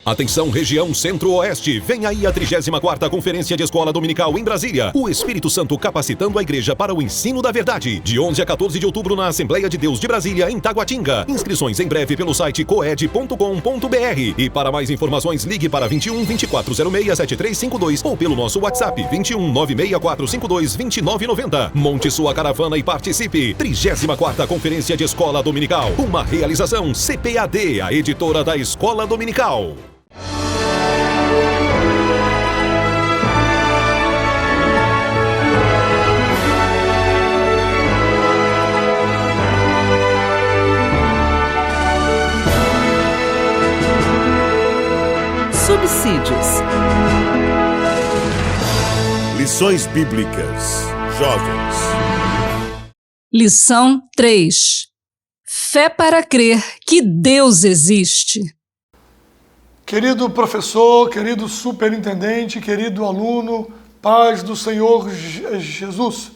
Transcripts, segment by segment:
Atenção, região Centro-Oeste. Vem aí a 34ª Conferência de Escola Dominical em Brasília. O Espírito Santo capacitando a igreja para o ensino da verdade. De 11 a 14 de outubro na Assembleia de Deus de Brasília, em Taguatinga. Inscrições em breve pelo site coed.com.br. E para mais informações, ligue para 21 2406 7352 ou pelo nosso WhatsApp 21 96452 2990. Monte sua caravana e participe. 34ª Conferência de Escola Dominical. Uma realização CPAD, a editora da Escola Dominical. Subsídios. Lições Bíblicas. Jovens. Lição 3. Fé para crer que Deus existe. Querido professor, querido superintendente, querido aluno, paz do Senhor Jesus.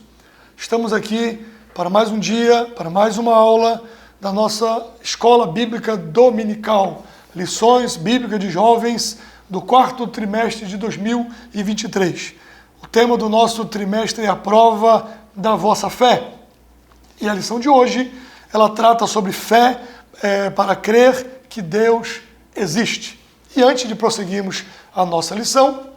Estamos aqui para mais um dia, para mais uma aula da nossa Escola Bíblica Dominical. Lições Bíblicas de Jovens do 4º trimestre de 2023. O tema do nosso trimestre é a prova da vossa fé. E a lição de hoje, ela trata sobre fé para crer que Deus existe. E antes de prosseguirmos a nossa lição,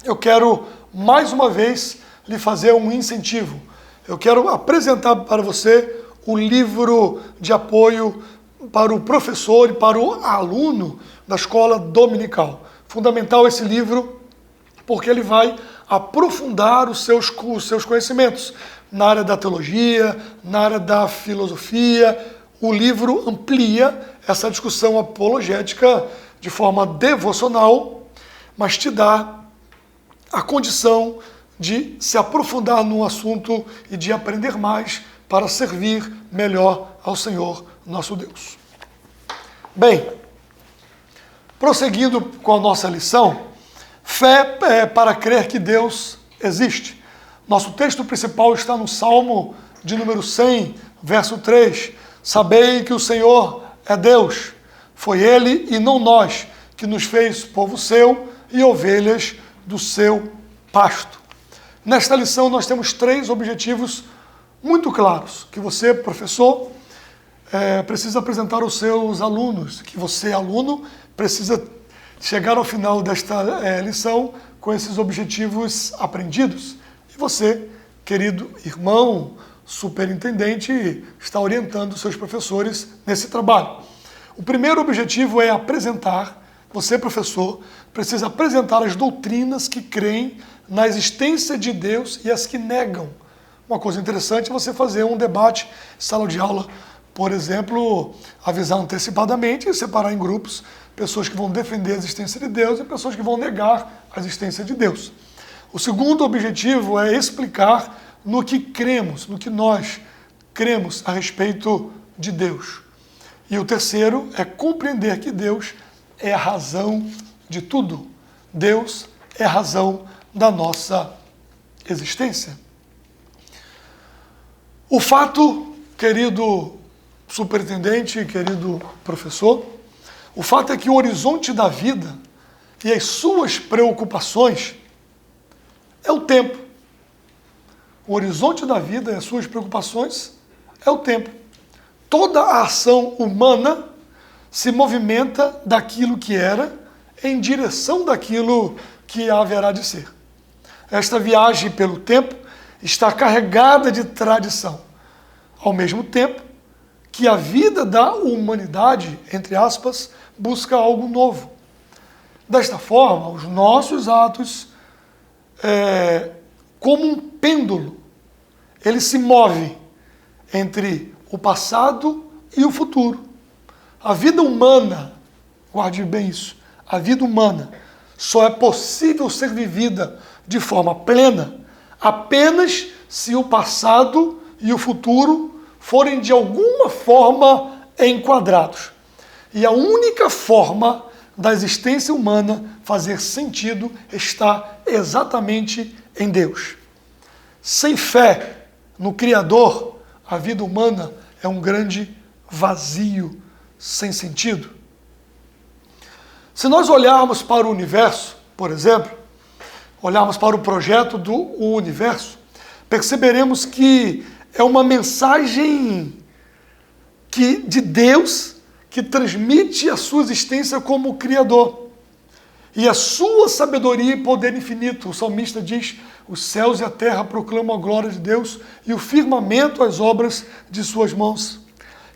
eu quero mais uma vez lhe fazer um incentivo. Eu quero apresentar para você o livro de apoio para o professor e para o aluno da escola dominical. Fundamental esse livro porque ele vai aprofundar os seus conhecimentos na área da teologia, na área da filosofia. O livro amplia essa discussão apologética de forma devocional, mas te dá a condição de se aprofundar no assunto e de aprender mais para servir melhor ao Senhor nosso Deus. Bem, prosseguindo com a nossa lição, fé é para crer que Deus existe. Nosso texto principal está no Salmo de número 100, verso 3. Sabei que o Senhor é Deus. Foi Ele e não nós que nos fez povo seu e ovelhas do seu pasto. Nesta lição nós temos 3 objetivos muito claros, que você, professor, precisa apresentar aos seus alunos, que você, aluno, precisa chegar ao final desta lição com esses objetivos aprendidos. E você, querido irmão, superintendente, está orientando seus professores nesse trabalho. O primeiro objetivo é apresentar, você, professor, precisa apresentar as doutrinas que creem na existência de Deus e as que negam. Uma coisa interessante é você fazer um debate, sala de aula, por exemplo, avisar antecipadamente e separar em grupos pessoas que vão defender a existência de Deus e pessoas que vão negar a existência de Deus. O segundo objetivo é explicar no que cremos, no que nós cremos a respeito de Deus. E o terceiro é compreender que Deus é a razão de tudo. Deus é a razão da nossa existência. O fato, querido superintendente, querido professor, o fato é que o horizonte da vida e as suas preocupações é o tempo. O horizonte da vida e as suas preocupações é o tempo. Toda a ação humana se movimenta daquilo que era em direção daquilo que haverá de ser. Esta viagem pelo tempo está carregada de tradição, ao mesmo tempo que a vida da humanidade, entre aspas, busca algo novo. Desta forma, os nossos atos, como um pêndulo, ele se move entre o passado e o futuro. A vida humana, guarde bem isso, a vida humana só é possível ser vivida de forma plena apenas se o passado e o futuro forem de alguma forma enquadrados. E a única forma da existência humana fazer sentido está exatamente em Deus. Sem fé no Criador, a vida humana é um grande vazio sem sentido. Se nós olharmos para o universo, por exemplo, olharmos para o projeto do universo, perceberemos que é uma mensagem de Deus que transmite a sua existência como Criador. E a sua sabedoria e poder infinito. O salmista diz: os céus e a terra proclamam a glória de Deus e o firmamento as obras de suas mãos.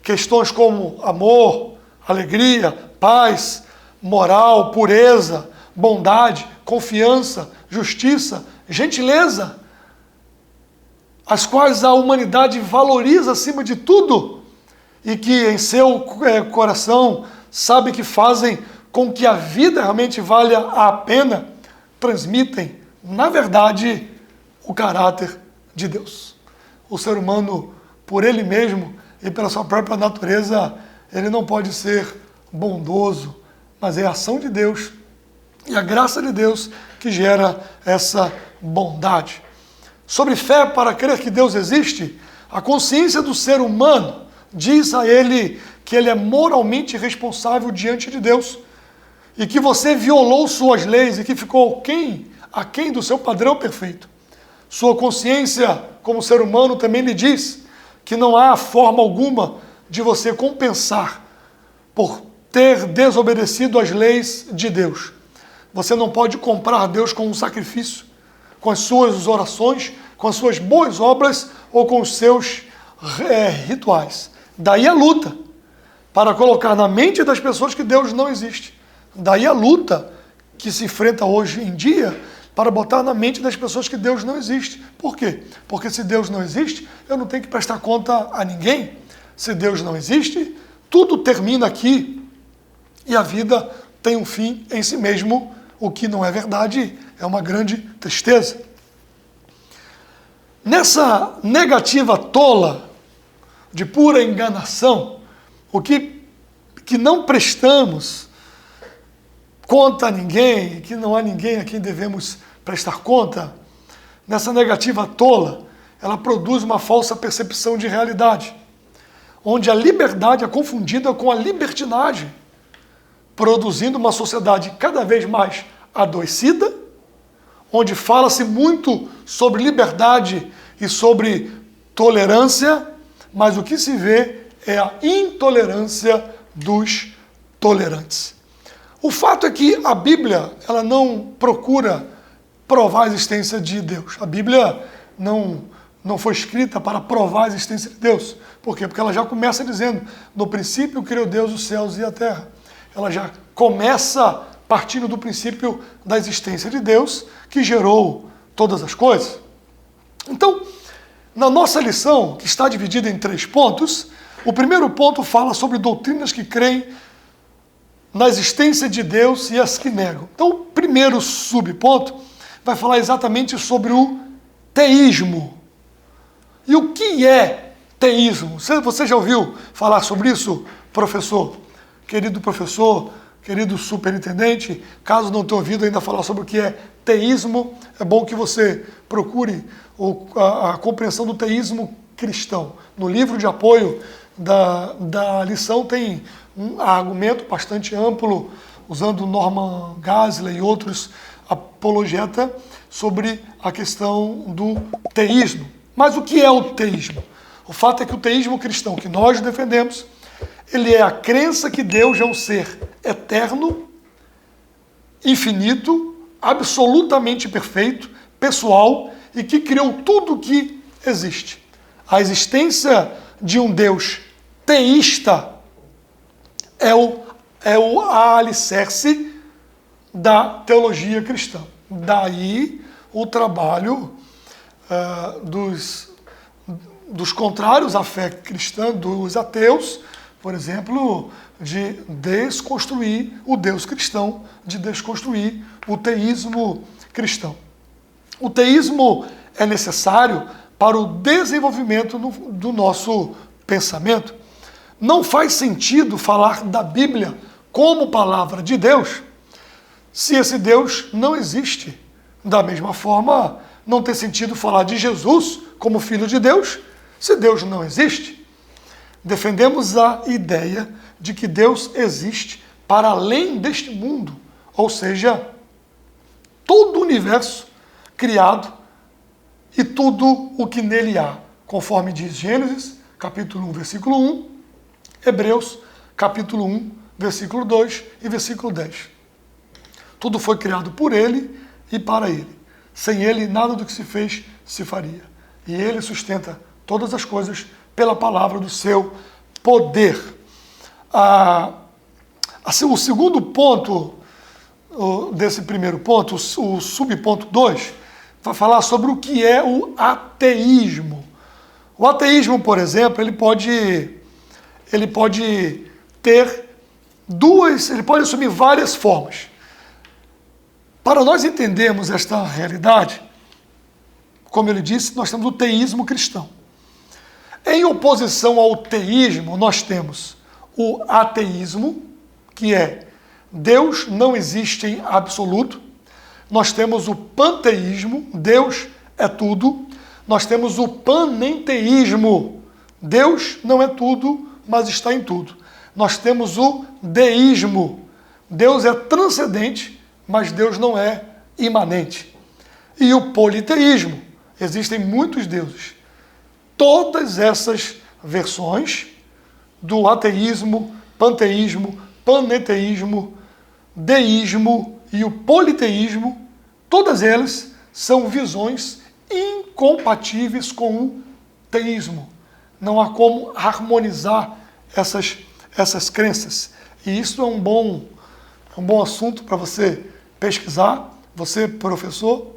Questões como amor, alegria, paz, moral, pureza, bondade, confiança, justiça, gentileza, as quais a humanidade valoriza acima de tudo e que em seu coração sabe que fazem com que a vida realmente valha a pena, transmitem, na verdade, o caráter de Deus. O ser humano, por ele mesmo e pela sua própria natureza, ele não pode ser bondoso, mas é a ação de Deus e a graça de Deus que gera essa bondade. Sobre fé para crer que Deus existe, a consciência do ser humano diz a ele que ele é moralmente responsável diante de Deus e que você violou suas leis e que ficou aquém do seu padrão perfeito. Sua consciência, como ser humano, também lhe diz que não há forma alguma de você compensar por ter desobedecido às leis de Deus. Você não pode comprar Deus com um sacrifício, com as suas orações, com as suas boas obras ou com os seus rituais. Daí a luta para colocar na mente das pessoas que Deus não existe. Daí a luta que se enfrenta hoje em dia para botar na mente das pessoas que Deus não existe. Por quê? Porque se Deus não existe, eu não tenho que prestar conta a ninguém. Se Deus não existe, tudo termina aqui e a vida tem um fim em si mesmo, o que não é verdade, é uma grande tristeza. Nessa negativa tola, de pura enganação, o que não prestamos conta a ninguém, que não há ninguém a quem devemos prestar conta, nessa negativa tola, ela produz uma falsa percepção de realidade, onde a liberdade é confundida com a libertinagem, produzindo uma sociedade cada vez mais adoecida, onde fala-se muito sobre liberdade e sobre tolerância, mas o que se vê é a intolerância dos tolerantes. O fato é que a Bíblia ela não procura provar a existência de Deus. A Bíblia não foi escrita para provar a existência de Deus. Por quê? Porque ela já começa dizendo: no princípio criou Deus os céus e a terra. Ela já começa partindo do princípio da existência de Deus, que gerou todas as coisas. Então, na nossa lição, que está dividida em 3 pontos, o primeiro ponto fala sobre doutrinas que creem na existência de Deus e as que negam. Então, o primeiro subponto vai falar exatamente sobre o teísmo. E o que é teísmo? Você já ouviu falar sobre isso, professor? Querido superintendente, caso não tenha ouvido ainda falar sobre o que é teísmo, é bom que você procure a compreensão do teísmo cristão. No livro de apoio da lição tem um argumento bastante amplo, usando Norman Geisler e outros apologetas, sobre a questão do teísmo. Mas o que é o teísmo? O fato é que o teísmo cristão que nós defendemos, ele é a crença que Deus é um ser eterno, infinito, absolutamente perfeito, pessoal e que criou tudo o que existe. A existência de um Deus teísta é o alicerce da teologia cristã. Daí o trabalho dos contrários à fé cristã, dos ateus, por exemplo, de desconstruir o Deus cristão, de desconstruir o teísmo cristão. O teísmo é necessário para o desenvolvimento do nosso pensamento. Não faz sentido falar da Bíblia como palavra de Deus se esse Deus não existe. Da mesma forma, não tem sentido falar de Jesus como Filho de Deus se Deus não existe. Defendemos a ideia de que Deus existe para além deste mundo, ou seja, todo o universo criado e tudo o que nele há, conforme diz Gênesis, capítulo 1, versículo 1, Hebreus, capítulo 1, versículo 2 e versículo 10. Tudo foi criado por ele e para ele. Sem ele, nada do que se fez se faria. E ele sustenta todas as coisas pela palavra do seu poder. O segundo ponto desse primeiro ponto, o subponto 2, vai falar sobre o que é o ateísmo. O ateísmo, por exemplo, ele pode assumir várias formas. Para nós entendermos esta realidade, como ele disse, nós temos o teísmo cristão. Em oposição ao teísmo, nós temos o ateísmo, que é Deus não existe em absoluto. Nós temos o panteísmo, Deus é tudo. Nós temos o panenteísmo, Deus não é tudo, mas está em tudo. Nós temos o deísmo, Deus é transcendente, mas Deus não é imanente. E o politeísmo, existem muitos deuses. Todas essas versões do ateísmo, panteísmo, panenteísmo, deísmo e o politeísmo, todas elas são visões incompatíveis com o teísmo. Não há como harmonizar essas crenças. E isso é um bom assunto para você pesquisar. Você, professor,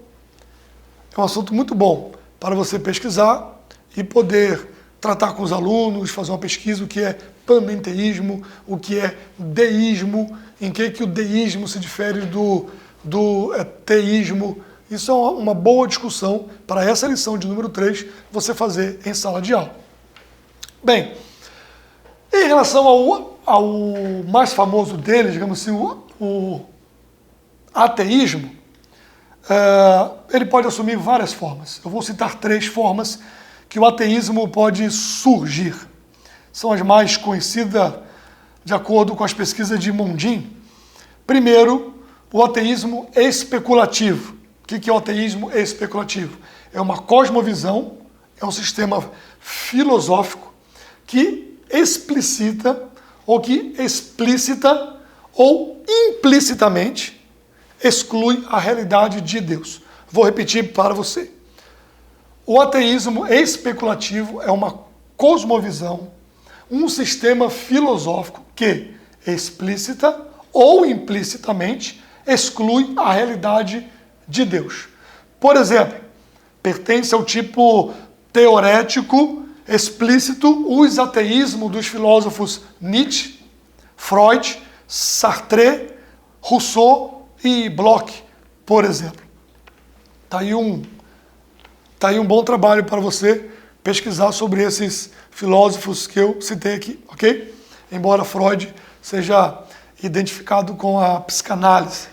é um assunto muito bom para você pesquisar e poder tratar com os alunos, fazer uma pesquisa, o que é panenteísmo, o que é deísmo, em que o deísmo se difere do teísmo. Isso é uma boa discussão para essa lição de número 3 você fazer em sala de aula. Bem, em relação ao mais famoso deles, digamos assim, o ateísmo, ele pode assumir várias formas. Eu vou citar 3 formas que o ateísmo pode surgir. São as mais conhecidas de acordo com as pesquisas de Mondin. Primeiro, o ateísmo especulativo. O que é o ateísmo especulativo? É uma cosmovisão, é um sistema filosófico que explicita ou que explícita ou implicitamente exclui a realidade de Deus. Vou repetir para você. O ateísmo especulativo é uma cosmovisão, um sistema filosófico que explícita ou implicitamente exclui a realidade de Deus. Por exemplo, pertence ao tipo teorético explícito os ateísmos dos filósofos Nietzsche, Freud, Sartre, Rousseau e Bloch, por exemplo. Está aí um bom trabalho para você pesquisar sobre esses filósofos que eu citei aqui, ok? Embora Freud seja identificado com a psicanálise.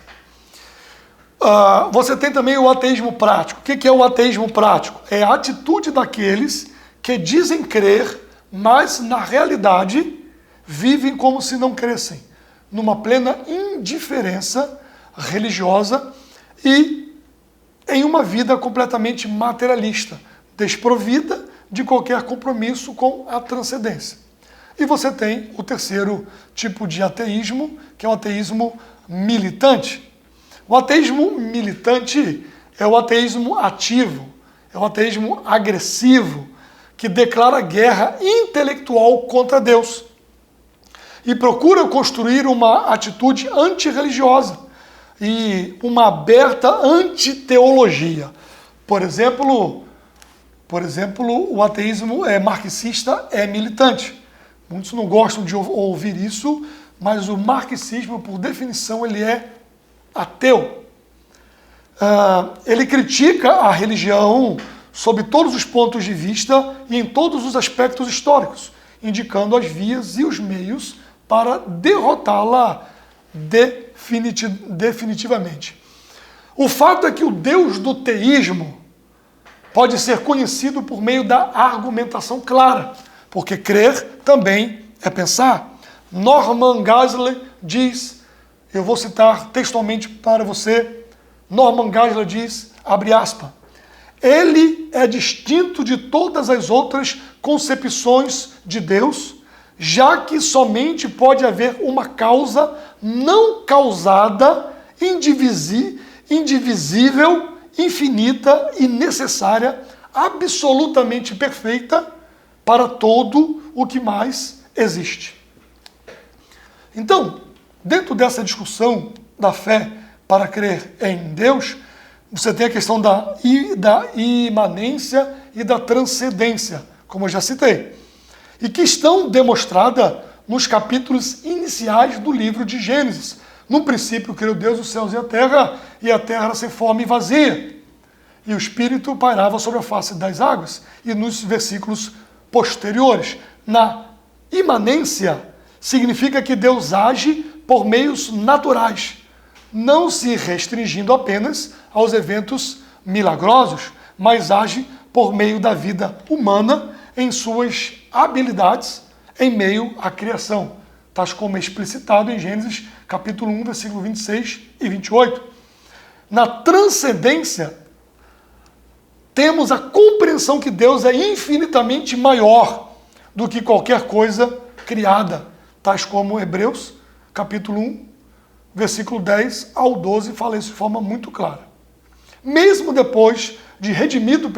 Você tem também o ateísmo prático. O que é o ateísmo prático? É a atitude daqueles que dizem crer, mas na realidade vivem como se não crescem, numa plena indiferença religiosa e em uma vida completamente materialista, desprovida de qualquer compromisso com a transcendência. E você tem o terceiro tipo de ateísmo, que é o ateísmo militante. O ateísmo militante é o ateísmo ativo, é o ateísmo agressivo, que declara guerra intelectual contra Deus e procura construir uma atitude antirreligiosa e uma aberta antiteologia. Por exemplo, o ateísmo marxista é militante. Muitos não gostam de ouvir isso, mas o marxismo, por definição, ele é ateu. Ele critica a religião sob todos os pontos de vista e em todos os aspectos históricos, indicando as vias e os meios para derrotá-la definitivamente. O fato é que o Deus do teísmo pode ser conhecido por meio da argumentação clara, porque crer também é pensar. Norman Geisler diz, eu vou citar textualmente para você, Norman Geisler diz, abre aspas, ele é distinto de todas as outras concepções de Deus, já que somente pode haver uma causa não causada, indivisível, infinita e necessária, absolutamente perfeita para todo o que mais existe. Então, dentro dessa discussão da fé para crer em Deus, você tem a questão da imanência e da transcendência, como eu já citei, e que estão demonstradas nos capítulos iniciais do livro de Gênesis. No princípio criou Deus os céus e a terra era sem forma e vazia, e o Espírito pairava sobre a face das águas. E nos versículos posteriores, na imanência, significa que Deus age por meios naturais, não se restringindo apenas aos eventos milagrosos, mas age por meio da vida humana em suas habilidades em meio à criação, tais como é explicitado em Gênesis capítulo 1, versículo 26 e 28. Na transcendência, temos a compreensão que Deus é infinitamente maior do que qualquer coisa criada, tais como Hebreus capítulo 1, versículo 10 ao 12, fala isso de forma muito clara. Mesmo depois de redimido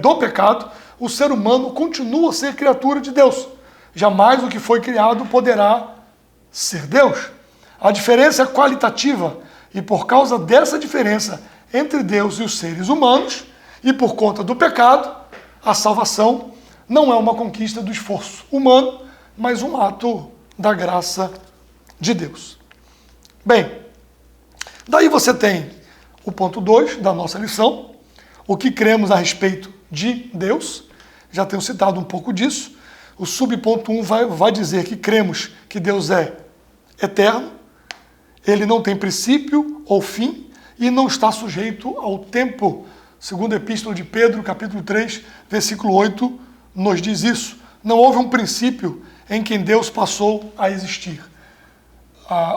do pecado, o ser humano continua a ser criatura de Deus. Jamais o que foi criado poderá ser Deus. A diferença é qualitativa, e por causa dessa diferença entre Deus e os seres humanos, e por conta do pecado, a salvação não é uma conquista do esforço humano, mas um ato da graça de Deus. Bem, daí você tem o ponto 2 da nossa lição, o que cremos a respeito de Deus. Já tenho citado um pouco disso. O subponto 1 vai dizer que cremos que Deus é eterno, ele não tem princípio ou fim e não está sujeito ao tempo. Segundo a Epístola de Pedro, capítulo 3, versículo 8, nos diz isso. Não houve um princípio em que Deus passou a existir.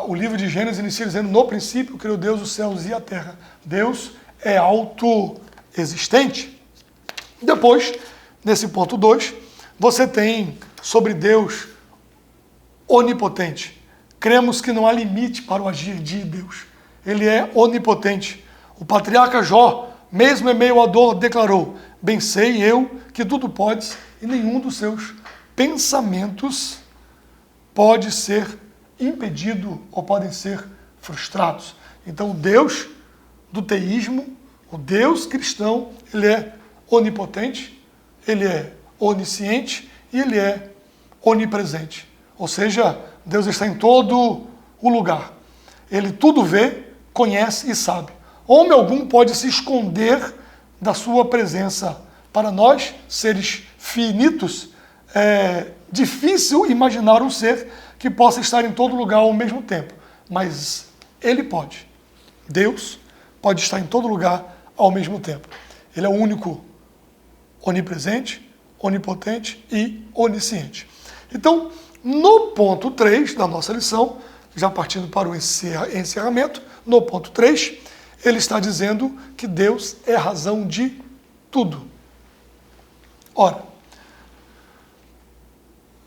O livro de Gênesis inicia dizendo, no princípio criou Deus os céus e a terra. Deus é autoexistente. Depois, nesse ponto 2, você tem sobre Deus onipotente. Cremos que não há limite para o agir de Deus. Ele é onipotente. O patriarca Jó, mesmo em meio à dor, declarou, bem sei eu que tudo podes e nenhum dos seus pensamentos pode ser impedido ou podem ser frustrados. Então, o Deus do teísmo, o Deus cristão, ele é onipotente, ele é onisciente e ele é onipresente. Ou seja, Deus está em todo o lugar. Ele tudo vê, conhece e sabe. Homem algum pode se esconder da sua presença. Para nós, seres finitos, é difícil imaginar um ser que possa estar em todo lugar ao mesmo tempo. Mas ele pode. Deus pode estar em todo lugar ao mesmo tempo. Ele é o único onipresente, onipotente e onisciente. Então, no ponto 3 da nossa lição, já partindo para o encerramento, no ponto 3, ele está dizendo que Deus é a razão de tudo. Ora,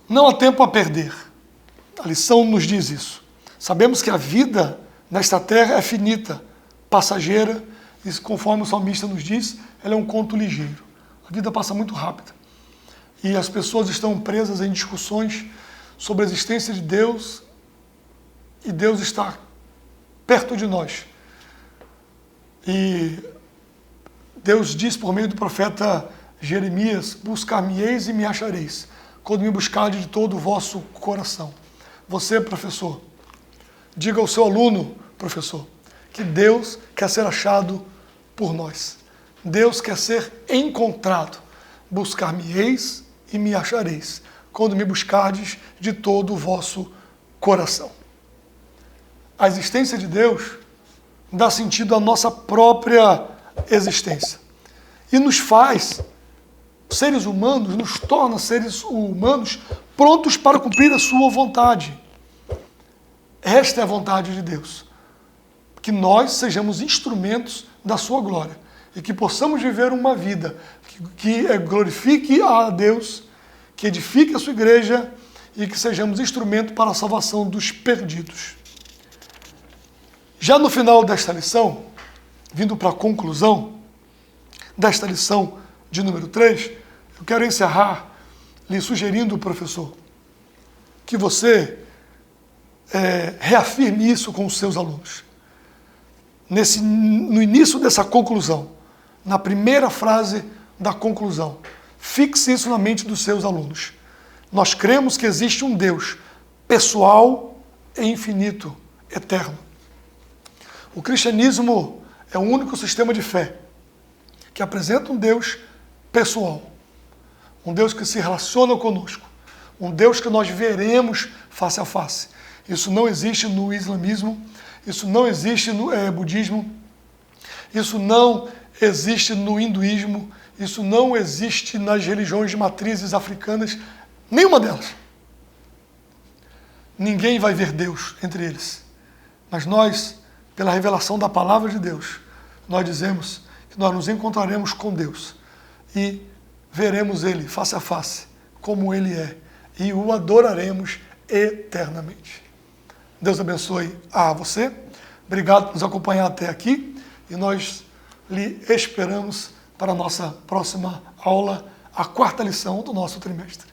não há tempo a perder. A lição nos diz isso. Sabemos que a vida nesta terra é finita, passageira, e conforme o salmista nos diz, ela é um conto ligeiro. A vida passa muito rápida. E as pessoas estão presas em discussões sobre a existência de Deus, e Deus está perto de nós. E Deus diz por meio do profeta Jeremias, buscar-me-eis e me achareis, quando me buscardes de todo o vosso coração. Você, professor, diga ao seu aluno, professor, que Deus quer ser achado por nós. Deus quer ser encontrado. Buscar-me-eis e me achareis, quando me buscardes de todo o vosso coração. A existência de Deus dá sentido à nossa própria existência. E nos faz seres humanos, nos torna seres humanos prontos para cumprir a sua vontade. Esta é a vontade de Deus. Que nós sejamos instrumentos da sua glória e que possamos viver uma vida que glorifique a Deus, que edifique a sua igreja e que sejamos instrumento para a salvação dos perdidos. Já no final desta lição, vindo para a conclusão desta lição de número 3, eu quero encerrar lhe sugerindo, professor, que você reafirme isso com os seus alunos. No início dessa conclusão, na primeira frase da conclusão, fixe isso na mente dos seus alunos. Nós cremos que existe um Deus pessoal e infinito, eterno. O cristianismo é o único sistema de fé que apresenta um Deus pessoal, um Deus que se relaciona conosco, um Deus que nós veremos face a face. Isso não existe no islamismo, isso não existe no budismo, isso não existe no hinduísmo, isso não existe nas religiões de matrizes africanas, nenhuma delas. Ninguém vai ver Deus entre eles. Mas nós, pela revelação da palavra de Deus, nós dizemos que nós nos encontraremos com Deus e veremos Ele face a face, como Ele é, e o adoraremos eternamente. Deus abençoe a você. Obrigado por nos acompanhar até aqui e nós lhe esperamos para a nossa próxima aula, a 4ª lição do nosso trimestre.